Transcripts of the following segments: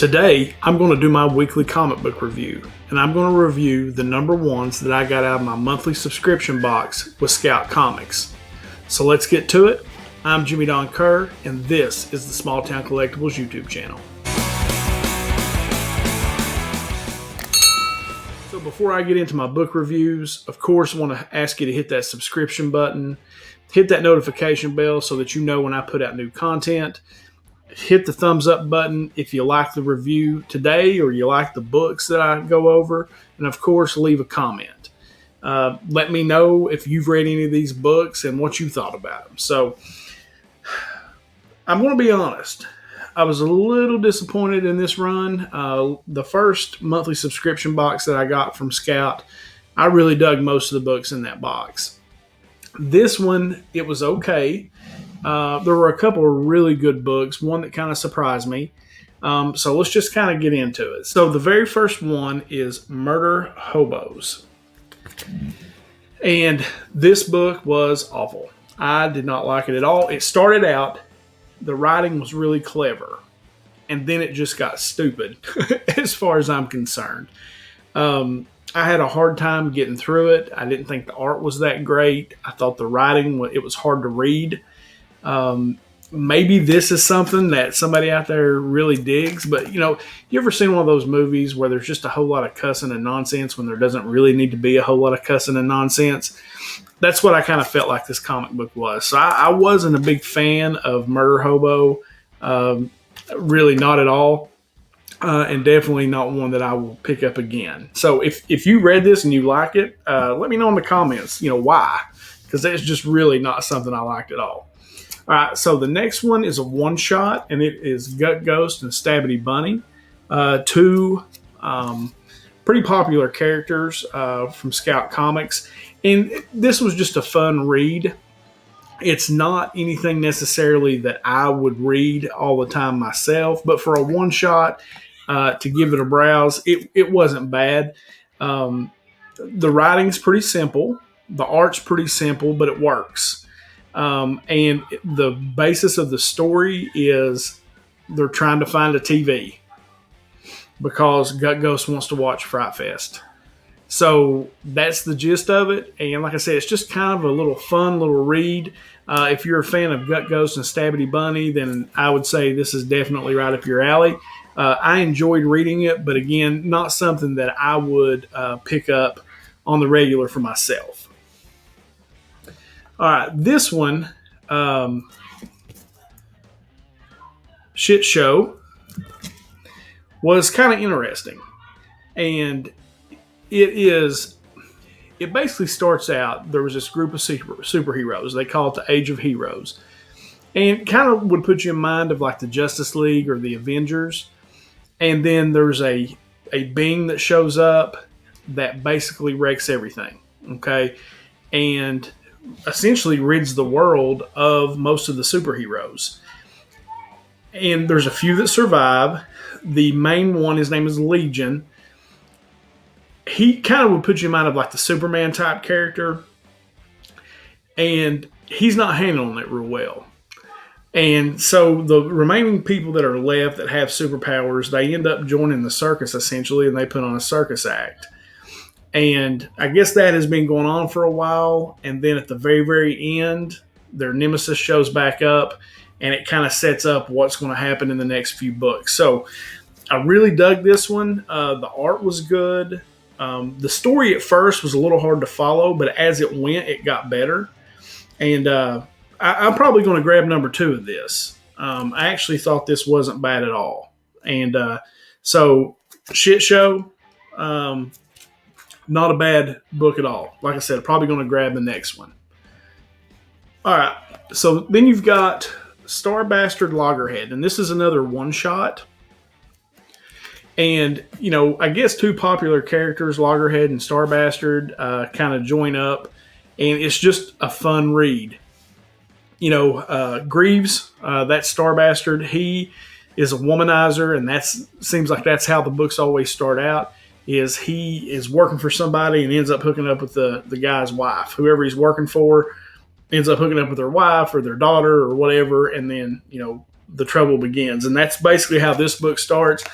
Today, I'm going to do my weekly comic book review, and I'm going to review the number ones that I got out of my monthly subscription box with Scout Comics. So let's get to it. I'm Jimmy Don Kerr, and this is the SmallTown Collectibles YouTube channel. So before I get into my book reviews, of course, I want to ask you to hit that subscription button, hit that notification bell so that you know when I put out new content. Hit the thumbs up button if you like the review today or you like the books that I go over. And of course, leave a comment. Let me know if you've read any of these books and what you thought about them. So I'm going to be honest. I was a little disappointed in this run. The first monthly subscription box that I got from Scout, I really dug most of the books in that box. This one, it was okay. There were a couple of really good books, one that kind of surprised me. So let's just kind of get into it. So the very first one is Murder Hobos. And this book was awful. I did not like it at all. It started out, the writing was really clever. And then it just got stupid as far as I'm concerned. I had a hard time getting through it. I didn't think the art was that great. I thought the writing, it was hard to read. Maybe this is something that somebody out there really digs, but you ever seen one of those movies where there's just a whole lot of cussing and nonsense when there doesn't really need to be a whole lot of cussing and nonsense? That's what I kind of felt like this comic book was. So I wasn't a big fan of Murder Hobo, really not at all, and definitely not one that I will pick up again. So if you read this and you like it, let me know in the comments, why, because that's just really not something I liked at all. All right, so the next one is a one-shot, and it is Gutt, Ghost, and Stabbity Bunny, two pretty popular characters from Scout Comics. And this was just a fun read. It's not anything necessarily that I would read all the time myself, but for a one-shot, to give it a browse, it wasn't bad. The writing's pretty simple. The art's pretty simple, but it works. And the basis of the story is they're trying to find a TV because Gutt Ghost wants to watch Fright Fest. So that's the gist of it. And like I said, it's just kind of a little fun little read. If you're a fan of Gutt Ghost and Stabbity Bunny, then I would say this is definitely right up your alley. I enjoyed reading it, but again, not something that I would pick up on the regular for myself. All right, this one, Shit Show, was kind of interesting. And it basically starts out, there was this group of superheroes. They call it the Age of Heroes. And kind of would put you in mind of like the Justice League or the Avengers. And then there's a being that shows up that basically wrecks everything, okay? And essentially rids the world of most of the superheroes. And there's a few that survive. The main one, his name is Legion. He kind of would put you in mind of like the Superman type character. And he's not handling it real well. And so the remaining people that are left that have superpowers, they end up joining the circus essentially, and they put on a circus act. And I guess that has been going on for a while. And then at the very, very end, their nemesis shows back up. And it kind of sets up what's going to happen in the next few books. So I really dug this one. The art was good. The story at first was a little hard to follow. But as it went, it got better. And I'm probably going to grab number 2 of this. I actually thought this wasn't bad at all. And so Shit Show. Not a bad book at all. Like I said, probably going to grab the next one. All right. So then you've got Star Bastard Loggerhead. And this is another one-shot. And, I guess two popular characters, Loggerhead and Star Bastard, kind of join up. And it's just a fun read. Greaves, that Star Bastard, he is a womanizer. And seems like that's how the books always start out. Is he is working for somebody and ends up hooking up with the guy's wife. Whoever he's working for ends up hooking up with their wife or their daughter or whatever, and then, the trouble begins. And that's basically how this book starts.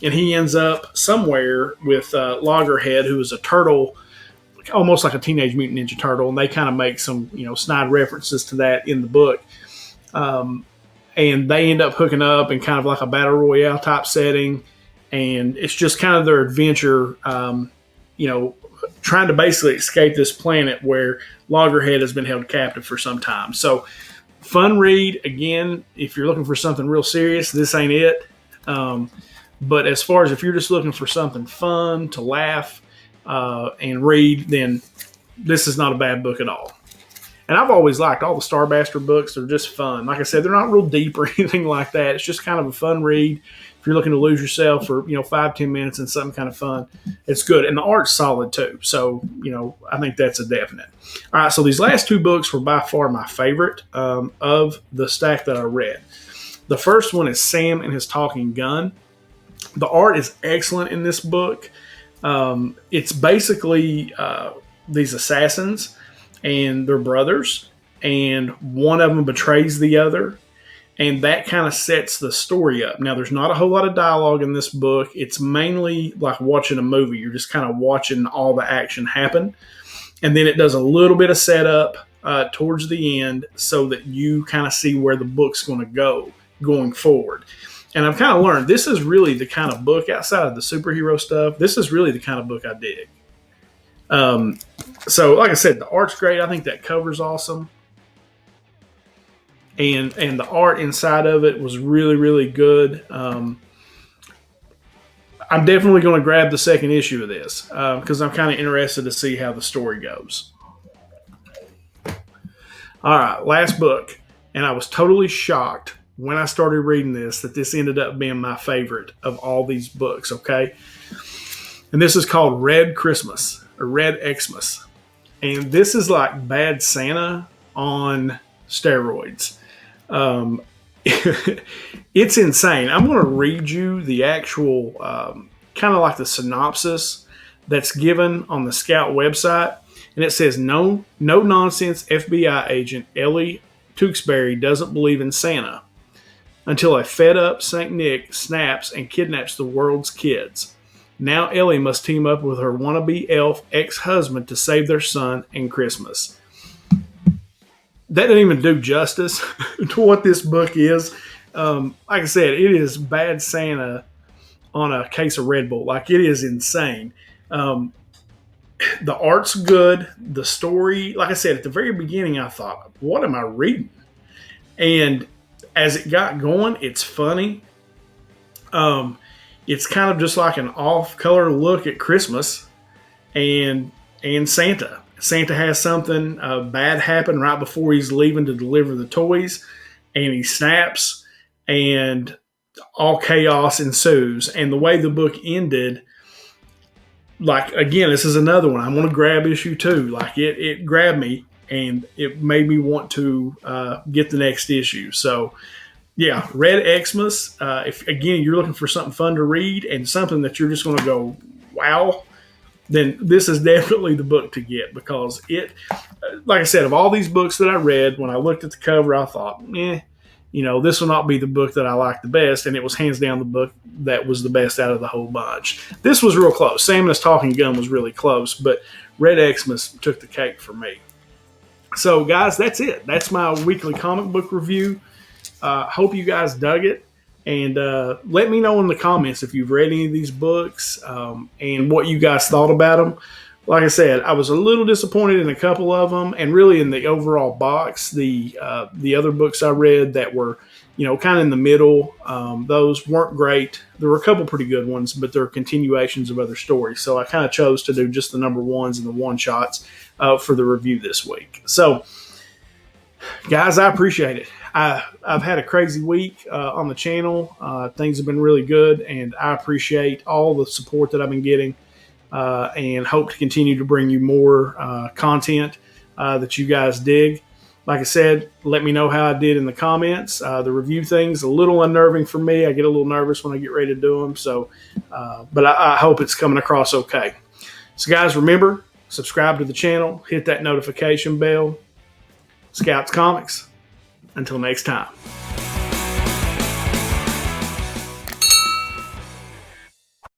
And he ends up somewhere with Loggerhead, who is a turtle, almost like a Teenage Mutant Ninja Turtle. And they kind of make some, snide references to that in the book. And they end up hooking up in kind of like a battle royale type setting. And it's just kind of their adventure, trying to basically escape this planet where Loggerhead has been held captive for some time. So, fun read. Again, if you're looking for something real serious, this ain't it. But as far as if you're just looking for something fun to laugh and read, then this is not a bad book at all. And I've always liked all the Starbuster books. They're just fun. Like I said, they're not real deep or anything like that. It's just kind of a fun read. If you're looking to lose yourself for 5-10 minutes in something kind of fun, it's good. And the art's solid too. So I think that's a definite. All right, so these last two books were by far my favorite of the stack that I read. The first one is Sam and His Talking Gun. The art is excellent in this book. It's basically these assassins, and they're brothers, and one of them betrays the other, and that kind of sets the story up. Now, there's not a whole lot of dialogue in this book. It's mainly like watching a movie. You're just kind of watching all the action happen, and then it does a little bit of setup towards the end so that you kind of see where the book's going to go going forward. And I've kind of learned this is really the kind of book, outside of the superhero stuff, this is really the kind of book I dig. So, like I said, the art's great. I think that cover's awesome. And the art inside of it was really, really good. I'm definitely going to grab the second issue of this because I'm kind of interested to see how the story goes. All right, last book. And I was totally shocked when I started reading this that this ended up being my favorite of all these books, okay? And this is called Red Christmas, or Red Xmas. And this is like Bad Santa on steroids. It's insane. I'm going to read you the actual, kind of like the synopsis that's given on the Scout website. And it says, no nonsense FBI agent Ellie Tewksbury doesn't believe in Santa until a fed up St. Nick snaps and kidnaps the world's kids. Now Ellie must team up with her wannabe elf ex-husband to save their son and Christmas. That doesn't even do justice to what this book is. Like I said, it is Bad Santa on a case of Red Bull. Like, it is insane. The art's good. The story, like I said, at the very beginning, I thought, what am I reading? And as it got going, it's funny. It's kind of just like an off-color look at Christmas and Santa. Santa has something bad happen right before he's leaving to deliver the toys, and he snaps, and all chaos ensues. And the way the book ended, like, again, this is another one. I want to grab issue 2. Like, it grabbed me, and it made me want to get the next issue. So, yeah, Red Xmas. If, again, you're looking for something fun to read and something that you're just going to go, wow, then this is definitely the book to get, because it, like I said, of all these books that I read, when I looked at the cover, I thought, this will not be the book that I like the best, and it was hands down the book that was the best out of the whole bunch. This was real close. Sam and His Talking Gun was really close, but Red Xmas took the cake for me. So, guys, that's it. That's my weekly comic book review. Hope you guys dug it. And let me know in the comments if you've read any of these books and what you guys thought about them. Like I said, I was a little disappointed in a couple of them, and really in the overall box. The other books I read that were, kind of in the middle, those weren't great. There were a couple pretty good ones, but they're continuations of other stories. So I kind of chose to do just the number ones and the one-shots for the review this week. So, guys, I appreciate it. I've had a crazy week on the channel. Things have been really good, and I appreciate all the support that I've been getting and hope to continue to bring you more content that you guys dig. Like I said, let me know how I did in the comments. The review thing's a little unnerving for me. I get a little nervous when I get ready to do them. So, but I hope it's coming across okay. So, guys, remember, subscribe to the channel, hit that notification bell. Scouts Comics. Until next time.